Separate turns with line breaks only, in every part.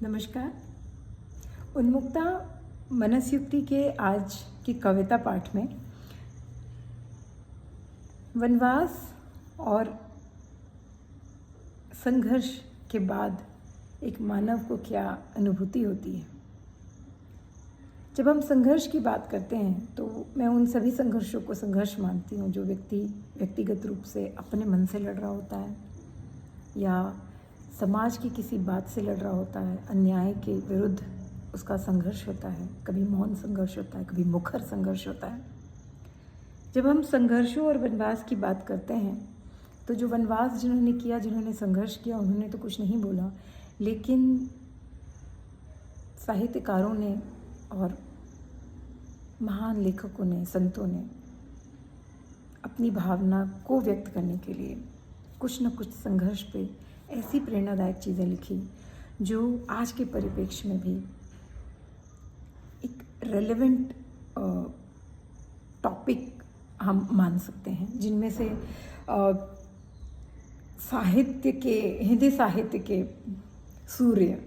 नमस्कार। उन्मुक्ता मनसयुक्ति के आज की कविता पाठ में वनवास और संघर्ष के बाद एक मानव को क्या अनुभूति होती है। जब हम संघर्ष की बात करते हैं तो मैं उन सभी संघर्षों को संघर्ष मानती हूँ जो व्यक्तिगत रूप से अपने मन से लड़ रहा होता है या समाज की किसी बात से लड़ रहा होता है, अन्याय के विरुद्ध उसका संघर्ष होता है। कभी मौन संघर्ष होता है, कभी मुखर संघर्ष होता है। जब हम संघर्षों और वनवास की बात करते हैं तो जो वनवास जिन्होंने किया, जिन्होंने संघर्ष किया, उन्होंने तो कुछ नहीं बोला, लेकिन साहित्यकारों ने और महान लेखकों ने, संतों ने अपनी भावना को व्यक्त करने के लिए कुछ न कुछ संघर्ष पे ऐसी प्रेरणादायक चीज़ें लिखी जो आज के परिप्रेक्ष्य में भी एक रेलेवेंट टॉपिक हम मान सकते हैं, जिनमें से हिंदी साहित्य के सूर्य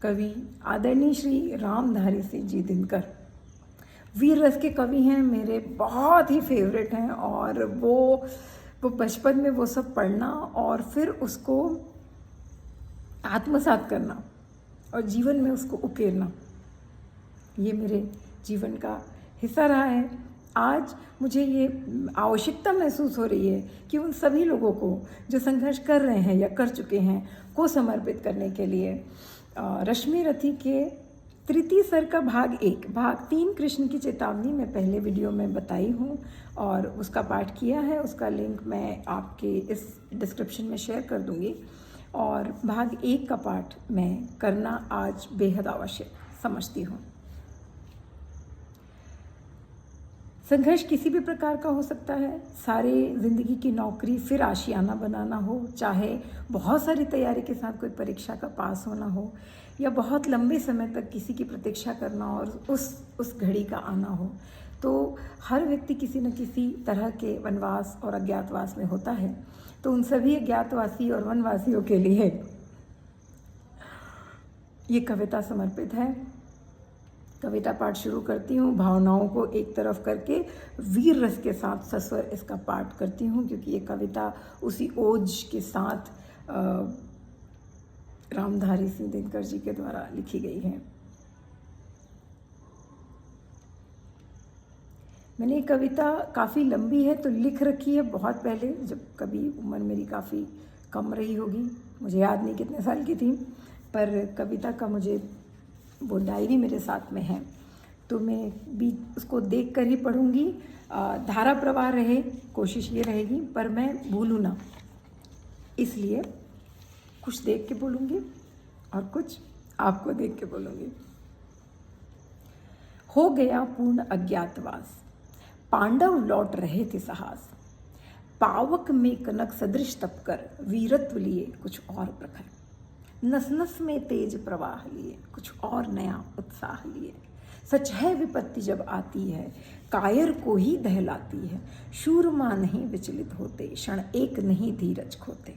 कवि आदरणीय श्री रामधारी सिंह जी दिनकर वीर रस के कवि हैं, मेरे बहुत ही फेवरेट हैं। और वो बचपन में वो सब पढ़ना और फिर उसको आत्मसात करना और जीवन में उसको उकेरना, ये मेरे जीवन का हिस्सा रहा है। आज मुझे ये आवश्यकता महसूस हो रही है कि उन सभी लोगों को जो संघर्ष कर रहे हैं या कर चुके हैं को समर्पित करने के लिए रश्मि रथी के तृतीय सर का भाग 3 कृष्ण की चेतावनी में पहले वीडियो में बताई हूँ और उसका पाठ किया है। उसका लिंक मैं आपके इस डिस्क्रिप्शन में शेयर कर दूँगी। और भाग 1 का पाठ मैं करना आज बेहद आवश्यक समझती हूँ। संघर्ष किसी भी प्रकार का हो सकता है। सारे ज़िंदगी की नौकरी फिर आशियाना बनाना हो, चाहे बहुत सारी तैयारी के साथ कोई परीक्षा का पास होना हो, या बहुत लंबे समय तक किसी की प्रतीक्षा करना और उस घड़ी का आना हो, तो हर व्यक्ति किसी न किसी तरह के वनवास और अज्ञातवास में होता है। तो उन सभी अज्ञातवासी और वनवासियों के लिए ये कविता समर्पित है। कविता पाठ शुरू करती हूँ, भावनाओं को एक तरफ करके वीर रस के साथ सस्वर इसका पाठ करती हूँ, क्योंकि ये कविता उसी ओज के साथ रामधारी सिंह दिनकर जी के द्वारा लिखी गई है। मैंने ये कविता काफ़ी लंबी है तो लिख रखी है बहुत पहले, जब कभी उम्र मेरी काफ़ी कम रही होगी, मुझे याद नहीं कितने साल की थी, पर कविता का मुझे वो डायरी मेरे साथ में है, तो मैं भी उसको देख कर ही पढ़ूँगी। धारा प्रवाह रहे, कोशिश ये रहेगी, पर मैं भूलूँ ना, इसलिए कुछ देख के बोलूँगी और कुछ आपको देख के बोलूँगी। हो गया पूर्ण अज्ञातवास, पांडव लौट रहे थे साहस, पावक में कनक सदृश तप कर वीरत्व लिए कुछ और प्रखर, नस नस में तेज प्रवाह लिए कुछ और नया उत्साह लिए। सच है विपत्ति जब आती है कायर को ही दहलाती है, शूरमा नहीं विचलित होते क्षण एक नहीं धीरज खोते।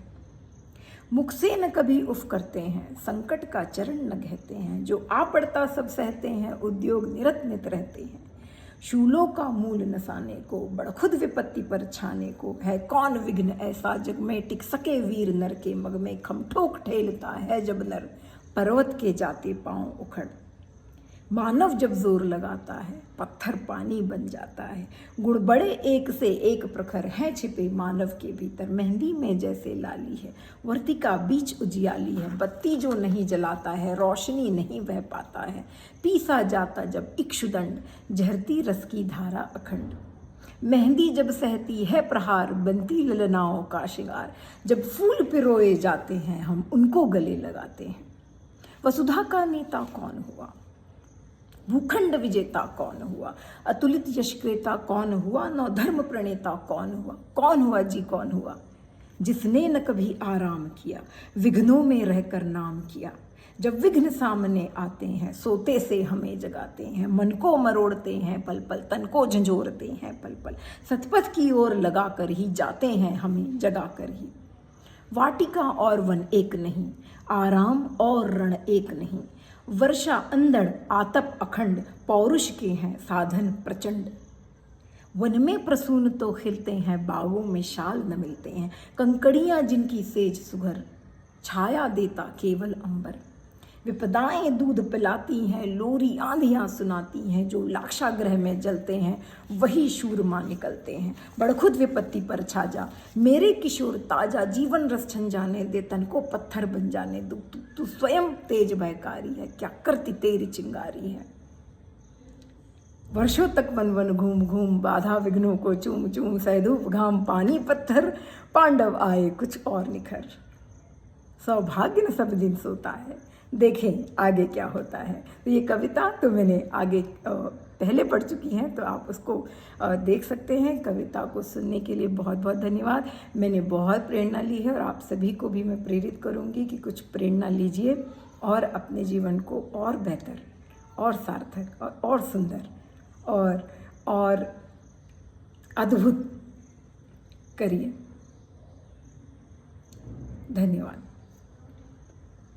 मुख से न कभी उफ करते हैं संकट का चरण न कहते हैं, जो आ पड़ता सब सहते हैं उद्योग निरत नित रहते हैं। शूलों का मूल नसाने को बड़ खुद विपत्ति पर छाने को, है कौन विघ्न ऐसा जग में टिक सके वीर नर के मग में खम ठोक ठेलता है जब नर पर्वत के जाते पांव उखड़। मानव जब जोर लगाता है पत्थर पानी बन जाता है, गुण बड़े एक से एक प्रखर हैं छिपे मानव के भीतर, मेहंदी में जैसे लाली है वर्तिका बीच उजियाली है, बत्ती जो नहीं जलाता है रोशनी नहीं बह पाता है, पीसा जाता जब इक्षुदंड झरती रस की धारा अखंड। मेहंदी जब सहती है प्रहार बनती ललनाओं का श्रृंगार, जब फूल पिरोए जाते हैं हम उनको गले लगाते हैं। वसुधा का नेता कौन हुआ, भूखंड विजेता कौन हुआ, अतुलित यशक्रेता कौन हुआ, नौ धर्म प्रणेता कौन हुआ जी कौन हुआ, जिसने न कभी आराम किया विघ्नों में रहकर नाम किया। जब विघ्न सामने आते हैं सोते से हमें जगाते हैं, मन को मरोड़ते हैं पल पल तन को झंझोरते हैं पल पल, सतपथ की ओर लगा कर ही जाते हैं हमें जगा कर ही। वाटिका और वन एक नहीं, आराम और रण एक नहीं। वर्षा अंधड़ आतप अखंड, पौरुष के हैं साधन प्रचंड। वन में प्रसून तो खिलते हैं, बागों में शाल न मिलते हैं। कंकड़ियां जिनकी सेज सुघर, छाया देता केवल अंबर। विपदाएं दूध पिलाती हैं, लोरी आंधियां सुनाती हैं। जो लाक्षागृह में जलते हैं वही शूरमा निकलते हैं। बड़खुद विपत्ति पर छा जा, मेरे किशोर ताजा। जीवन रस छन जाने दे, तन को पत्थर बन जाने दो। तू स्वयं तेज भयकारी है, क्या करती तेरी चिंगारी है। वर्षों तक वन वन घूम घूम, बाधा विघ्नों को चूम चूम। सहधूप घाम पानी पत्थर, पांडव आए कुछ और निखर। सौभाग्य न सब दिन सोता है, देखें आगे क्या होता है। तो ये कविता तो मैंने आगे पहले पढ़ चुकी हैं, तो आप उसको देख सकते हैं। कविता को सुनने के लिए बहुत बहुत धन्यवाद। मैंने बहुत प्रेरणा ली है और आप सभी को भी मैं प्रेरित करूँगी कि कुछ प्रेरणा लीजिए और अपने जीवन को और बेहतर और सार्थक और सुंदर और अद्भुत करिए। धन्यवाद।